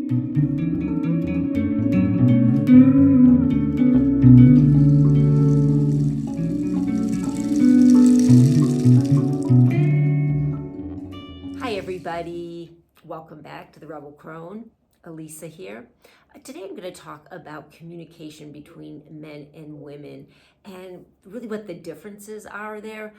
Hi everybody, welcome back to the Rebel Crone. Elisa here. Today I'm going to talk about communication between men and women and really what the differences are there.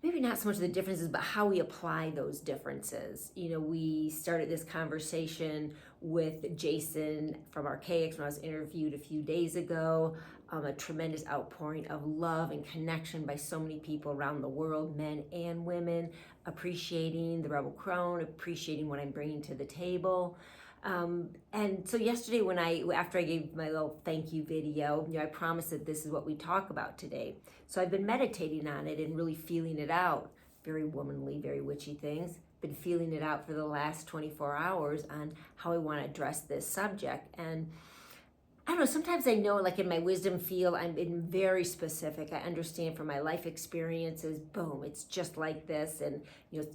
Maybe not so much the differences, but how we apply those differences. We started this conversation with Jason from Archaics when I was interviewed a few days ago. A tremendous outpouring of love and connection by so many people around the world, men and women, appreciating the Rebel Crone, appreciating what I'm bringing to the table. And so yesterday after I gave my little thank you video, I promised that this is what we talk about today. So I've been meditating on it and really feeling it out. Very womanly, very witchy things. Been feeling it out for the last 24 hours on how I want to address this subject. And I don't know, sometimes I know, like in my wisdom field, I'm being very specific. I understand from my life experiences, boom, it's just like this. And,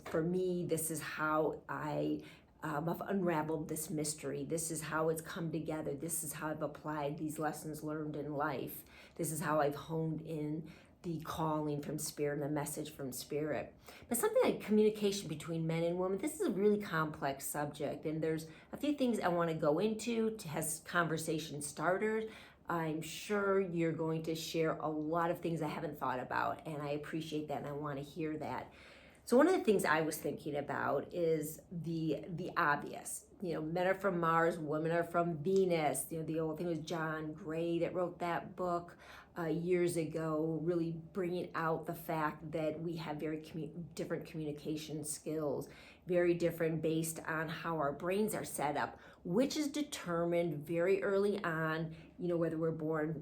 for me, this is how I've unraveled this mystery. This is how it's come together. This is how I've applied these lessons learned in life. This is how I've honed in the calling from spirit and the message from spirit. But something like communication between men and women, this is a really complex subject, and there's a few things I want to go into to has conversation starters. I'm sure you're going to share a lot of things I haven't thought about, and I appreciate that and I want to hear that. So one of the things I was thinking about is the obvious. Men are from Mars, women are from Venus. The old thing was John Gray that wrote that book years ago, really bringing out the fact that we have very different communication skills, very different based on how our brains are set up, which is determined very early on, whether we're born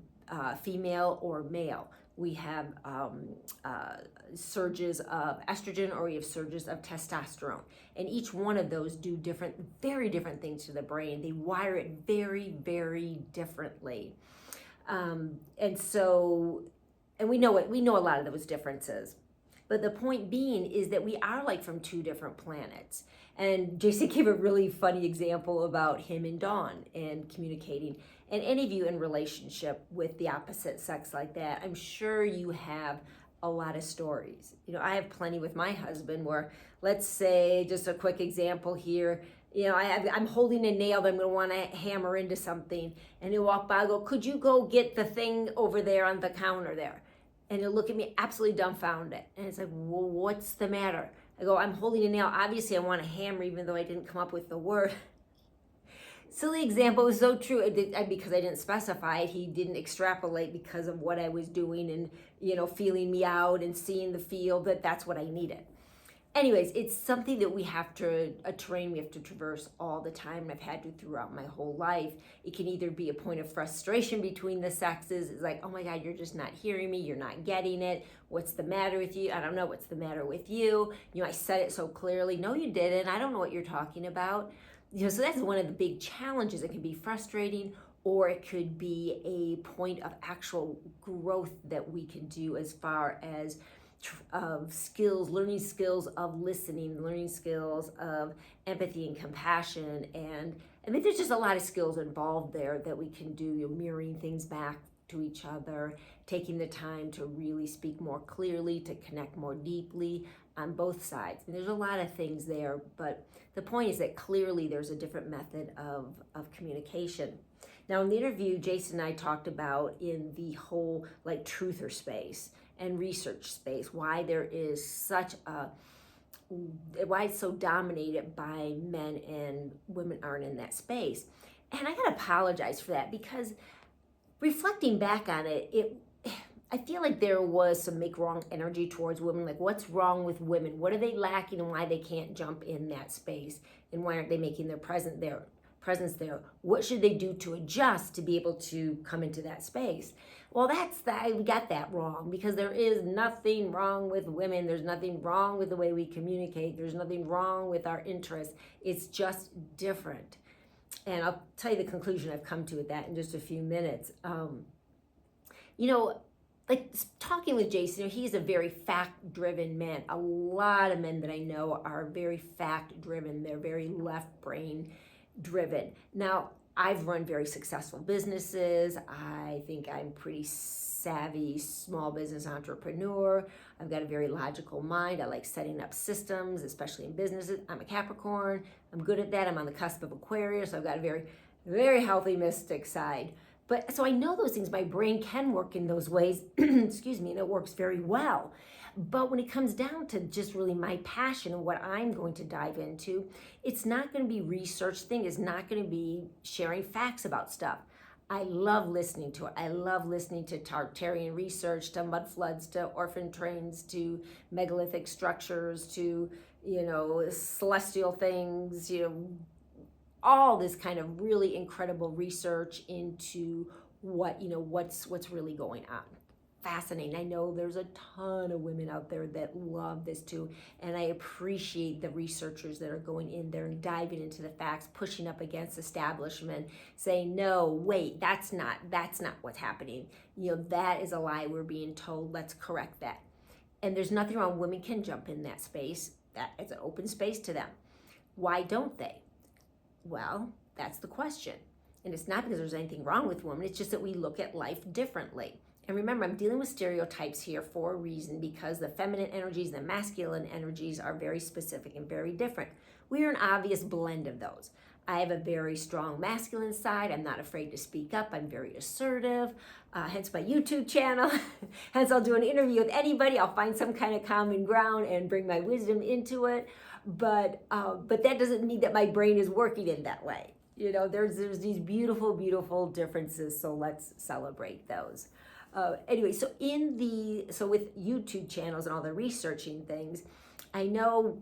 female or male. We have surges of estrogen or we have surges of testosterone. And each one of those do very different things to the brain. They wire it very, very differently. And we know a lot of those differences. But the point being is that we are like from two different planets. And Jason gave a really funny example about him and Dawn and communicating. And any of you in relationship with the opposite sex like that, I'm sure you have a lot of stories. I have plenty with my husband where, let's say, just a quick example here, I'm holding a nail that I'm going to want to hammer into something, and he'll walk by, I go, could you go get the thing over there on the counter there? And he'll look at me absolutely dumbfounded. And it's like, well, what's the matter? I go, I'm holding a nail. Obviously, I want to hammer, even though I didn't come up with the word. Silly example, was so true because I didn't specify it. He didn't extrapolate because of what I was doing and, feeling me out and seeing the field that's what I needed. Anyways, it's something that we have a terrain we have to traverse all the time, and I've had to throughout my whole life. It can either be a point of frustration between the sexes. It's like, oh my God, you're just not hearing me. You're not getting it. What's the matter with you? I don't know what's the matter with you. I said it so clearly. No, you didn't. I don't know what you're talking about. So that's one of the big challenges. It can be frustrating, or it could be a point of actual growth that we can do as far as of skills, learning skills of listening, learning skills of empathy and compassion. And I mean, there's just a lot of skills involved there that we can do, mirroring things back to each other, taking the time to really speak more clearly, to connect more deeply on both sides. And there's a lot of things there, but the point is that clearly there's a different method of communication. Now in the interview, Jason and I talked about in the whole truther space and research space, why it's so dominated by men and women aren't in that space. And I gotta apologize for that, because reflecting back on it, I feel like there was some make wrong energy towards women. Like, what's wrong with women? What are they lacking and why they can't jump in that space? And why aren't they making their presence there? What should they do to adjust to be able to come into that space? Well, we got that wrong, because there is nothing wrong with women. There's nothing wrong with the way we communicate. There's nothing wrong with our interests. It's just different. And I'll tell you the conclusion I've come to with that in just a few minutes. Talking with Jason, he's a very fact-driven man. A lot of men that I know are very fact-driven. They're very left brain, driven. Now, I've run very successful businesses. I think I'm pretty savvy small business entrepreneur. I've got a very logical mind. I like setting up systems, especially in businesses. I'm a Capricorn. I'm good at that. I'm on the cusp of Aquarius. So I've got a very, very healthy mystic side. But so I know those things. My brain can work in those ways, excuse me, and it works very well. But when it comes down to just really my passion and what I'm going to dive into, it's not going to be research thing. It's not going to be sharing facts about stuff. I love listening to it. I love listening to Tartarian research, to mud floods, to orphan trains, to megalithic structures, to, celestial things, all this kind of really incredible research into what's really going on. Fascinating. I know there's a ton of women out there that love this too, and I appreciate the researchers that are going in there and diving into the facts, pushing up against establishment, saying, no, wait, that's not what's happening. That is a lie we're being told. Let's correct that. And there's nothing wrong. Women can jump in that space. That is an open space to them. Why don't they? Well, that's the question. And it's not because there's anything wrong with women. It's just that we look at life differently. And remember, I'm dealing with stereotypes here for a reason, because the feminine energies and the masculine energies are very specific and very different. We are an obvious blend of those. I have a very strong masculine side. I'm not afraid to speak up. I'm very assertive, hence my YouTube channel. Hence, I'll do an interview with anybody. I'll find some kind of common ground and bring my wisdom into it. But that doesn't mean that my brain is working in that way. There's these beautiful, beautiful differences. So let's celebrate those. Anyway, so with YouTube channels and all the researching things, I know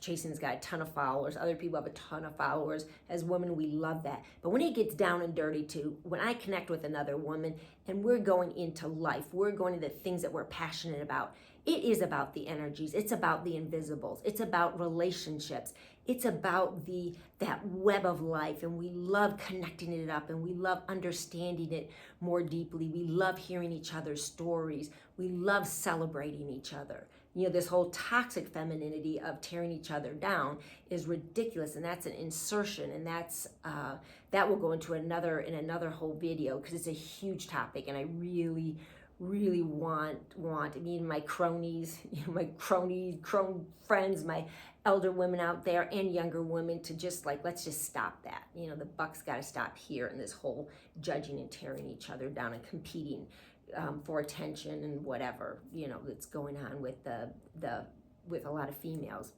Jason's got a ton of followers. Other people have a ton of followers. As women, we love that. But when it gets down and dirty too, when I connect with another woman and we're going into life, we're going into the things that we're passionate about, it is about the energies. It's about the invisibles. It's about relationships. It's about that web of life, and we love connecting it up, and we love understanding it more deeply. We love hearing each other's stories. We love celebrating each other. This whole toxic femininity of tearing each other down is ridiculous, and that's an insertion, and that will go into another whole video, because it's a huge topic, and I really want me and my cronies, crone friends, my elder women out there and younger women to just let's just stop that. The buck's got to stop here in this whole judging and tearing each other down and competing for attention and whatever, that's going on with with a lot of females.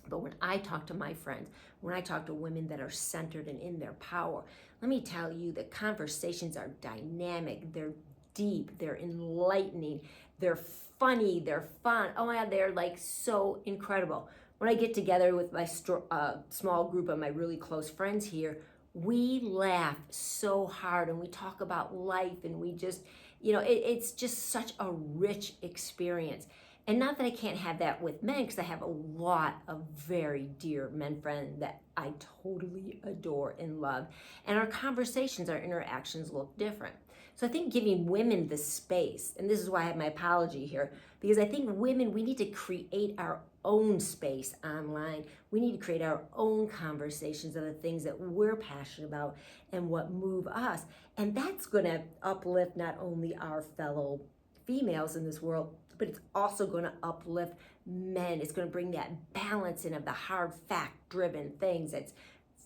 But when I talk to my friends, when I talk to women that are centered and in their power, let me tell you, the conversations are dynamic, they're deep, they're enlightening, they're funny, they're fun. Oh my God, they're so incredible. When I get together with my small group of my really close friends here, we laugh so hard and we talk about life, and we just, it's just such a rich experience. And not that I can't have that with men, because I have a lot of very dear men friends that I totally adore and love. And our conversations, our interactions look different. So I think giving women the space, and this is why I have my apology here, because I think women, we need to create our own space online. We need to create our own conversations of the things that we're passionate about and what move us. And that's going to uplift not only our fellow females in this world, but it's also going to uplift men. It's going to bring that balance in of the hard fact-driven things. That's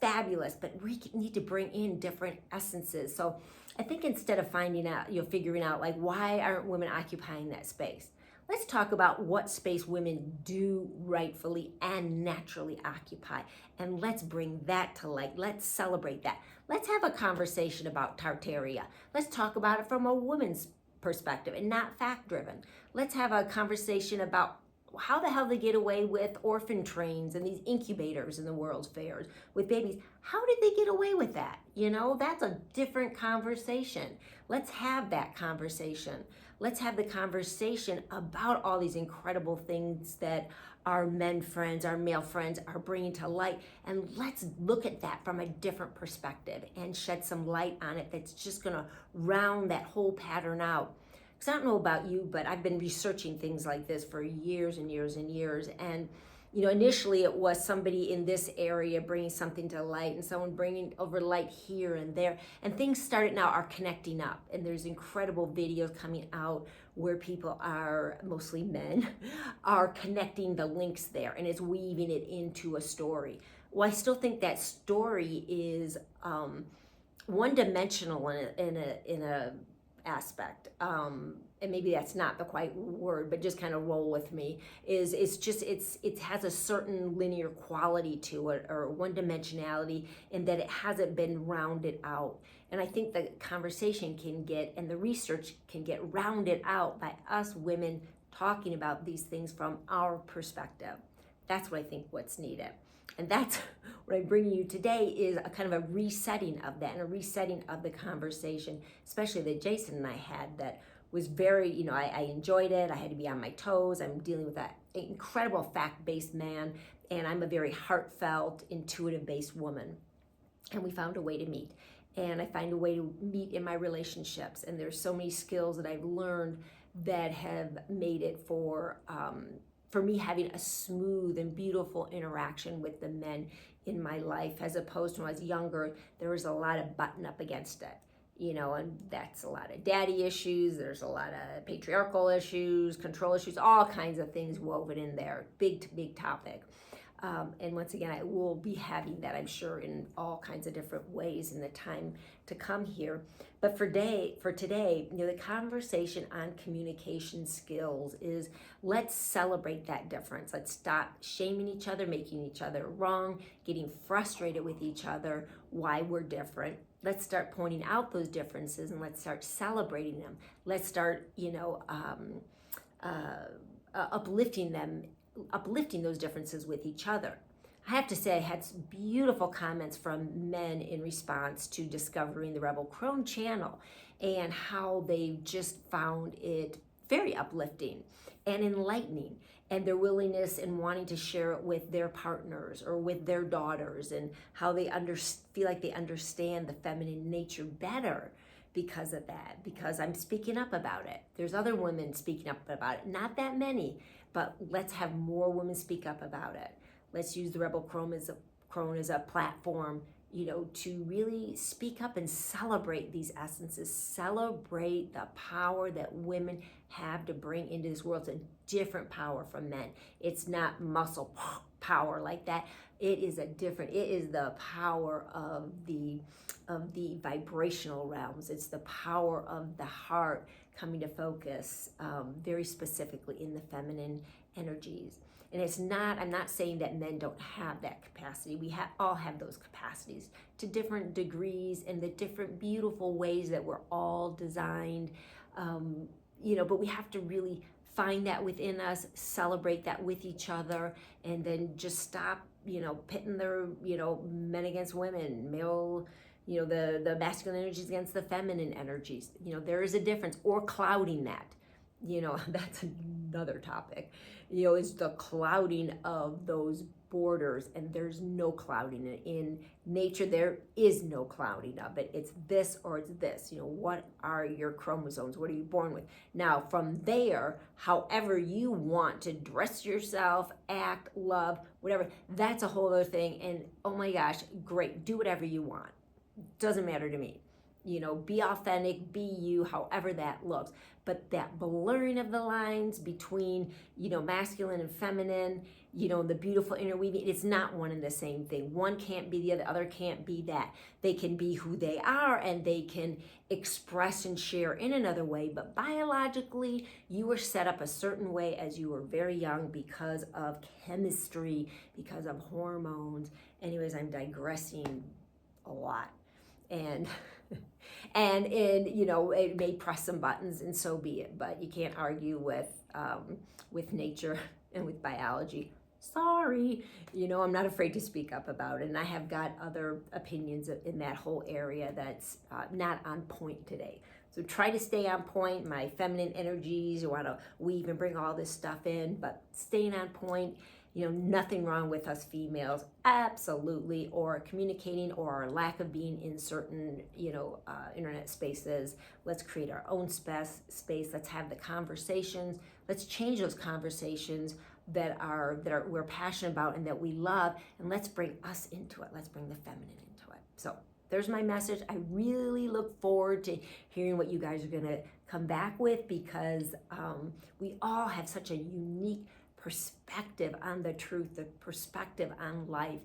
fabulous, but we need to bring in different essences. So I think instead of figuring out why aren't women occupying that space, let's talk about what space women do rightfully and naturally occupy. And let's bring that to light. Let's celebrate that. Let's have a conversation about Tartaria. Let's talk about it from a woman's perspective and not fact-driven. Let's have a conversation about how the hell they get away with orphan trains and these incubators in the World's Fairs with babies. How did they get away with that? That's a different conversation. Let's have that conversation. Let's have the conversation about all these incredible things that our men friends, our male friends are bringing to light. And let's look at that from a different perspective and shed some light on it that's just going to round that whole pattern out. Because I don't know about you, but I've been researching things like this for years and years and years. And, initially it was somebody in this area bringing something to light and someone bringing over light here and there. And things started now are connecting up. And there's incredible videos coming out where people are, mostly men, are connecting the links there, and it's weaving it into a story. Well, I still think that story is one-dimensional in a aspect, and maybe that's not the quite word, but just kind of roll with me. It has a certain linear quality to it, or one-dimensionality, in that it hasn't been rounded out. And I think the conversation can get, and the research can get rounded out by us women talking about these things from our perspective. That's what I think what's needed. And that's what I'm bringing you today, is a kind of a resetting of that, and a resetting of the conversation, especially that Jason and I had, that was very, I enjoyed it. I had to be on my toes. I'm dealing with that incredible fact-based man, and I'm a very heartfelt, intuitive-based woman. And we found a way to meet. And I find a way to meet in my relationships. And there's so many skills that I've learned that have made it for me having a smooth and beautiful interaction with the men in my life, as opposed to when I was younger, there was a lot of button up against it, and that's a lot of daddy issues. There's a lot of patriarchal issues, control issues, all kinds of things woven in there. Big topic. And once again, I will be having that, I'm sure, in all kinds of different ways in the time to come here. But for today, the conversation on communication skills is, let's celebrate that difference. Let's stop shaming each other, making each other wrong, getting frustrated with each other, why we're different. Let's start pointing out those differences, and let's start celebrating them. Let's start, uplifting those differences with each other. I have to say, I had some beautiful comments from men in response to discovering the Rebel Crone channel, and how they just found it very uplifting and enlightening, and their willingness and wanting to share it with their partners or with their daughters, and how they feel like they understand the feminine nature better because of that, because I'm speaking up about it. There's other women speaking up about it, not that many, but let's have more women speak up about it. Let's use the Rebel Crone as a platform, to really speak up and celebrate these essences, celebrate the power that women have to bring into this world. It's a different power from men. It's not muscle power like that. It is the power of the vibrational realms. It's the power of the heart coming to focus very specifically in the feminine energies. And I'm not saying that men don't have that capacity. We all have those capacities to different degrees, and the different beautiful ways that we're all designed, but we have to really find that within us, celebrate that with each other, and then just stop, pitting their, men against women, male, the masculine energies against the feminine energies. There is a difference, or clouding that. That's another topic, is the clouding of those borders, and there's no clouding in nature. There is no clouding of it. It's this or it's this. What are your chromosomes? What are you born with? Now, from there, however you want to dress yourself, act, love, whatever, that's a whole other thing. And oh my gosh, great, do whatever you want. Doesn't matter to me. Be authentic, be you, however that looks. But that blurring of the lines between, masculine and feminine, the beautiful interweaving, it's not one and the same thing. One can't be the other can't be that. They can be who they are, and they can express and share in another way. But biologically, you were set up a certain way as you were very young because of chemistry, because of hormones. Anyways, I'm digressing a lot. And it may press some buttons, and so be it. But you can't argue with nature and with biology. Sorry, I'm not afraid to speak up about it, and I have got other opinions in that whole area that's not on point today. So try to stay on point. My feminine energies, you want to weave and bring all this stuff in, but staying on point. Nothing wrong with us females, absolutely, or communicating, or our lack of being in certain, internet spaces. Let's create our own space. Let's have the conversations. Let's change those conversations we're passionate about and that we love, and let's bring us into it. Let's bring the feminine into it. So there's my message. I really look forward to hearing what you guys are going to come back with, because we all have such a unique perspective on the truth, the perspective on life.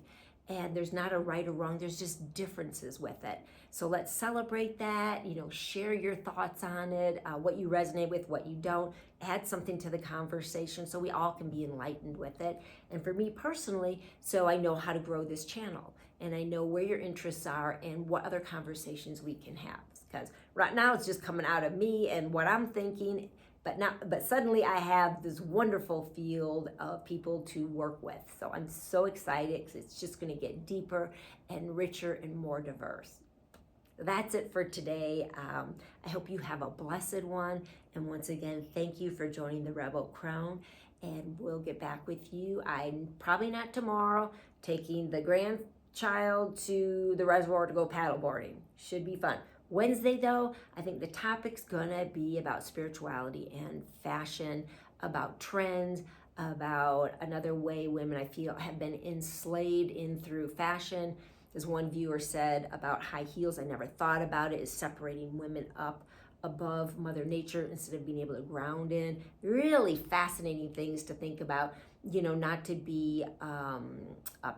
And there's not a right or wrong, there's just differences with it. So let's celebrate that, share your thoughts on it, what you resonate with, what you don't. Add something to the conversation so we all can be enlightened with it. And for me personally, so I know how to grow this channel, and I know where your interests are and what other conversations we can have. Because right now it's just coming out of me and what I'm thinking, but suddenly I have this wonderful field of people to work with. So I'm so excited, because it's just going to get deeper and richer and more diverse. That's it for today. I hope you have a blessed one. And once again, thank you for joining the Rebel Crone. And we'll get back with you. I'm probably not tomorrow, taking the grandchild to the reservoir to go paddleboarding. Should be fun. Wednesday, though, I think the topic's gonna be about spirituality and fashion, about trends, about another way women, I feel, have been enslaved in through fashion. As one viewer said about high heels, I never thought about it, is separating women up above Mother Nature instead of being able to ground in. Really fascinating things to think about, not to be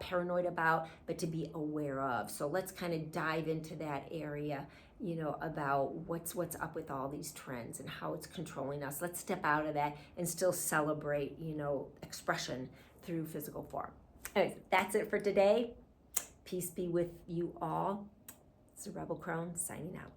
paranoid about, but to be aware of. So let's kind of dive into that area, about what's up with all these trends and how it's controlling us. Let's step out of that and still celebrate, expression through physical form. Anyways, that's it for today. Peace be with you all. It's the Rebel Crone signing out.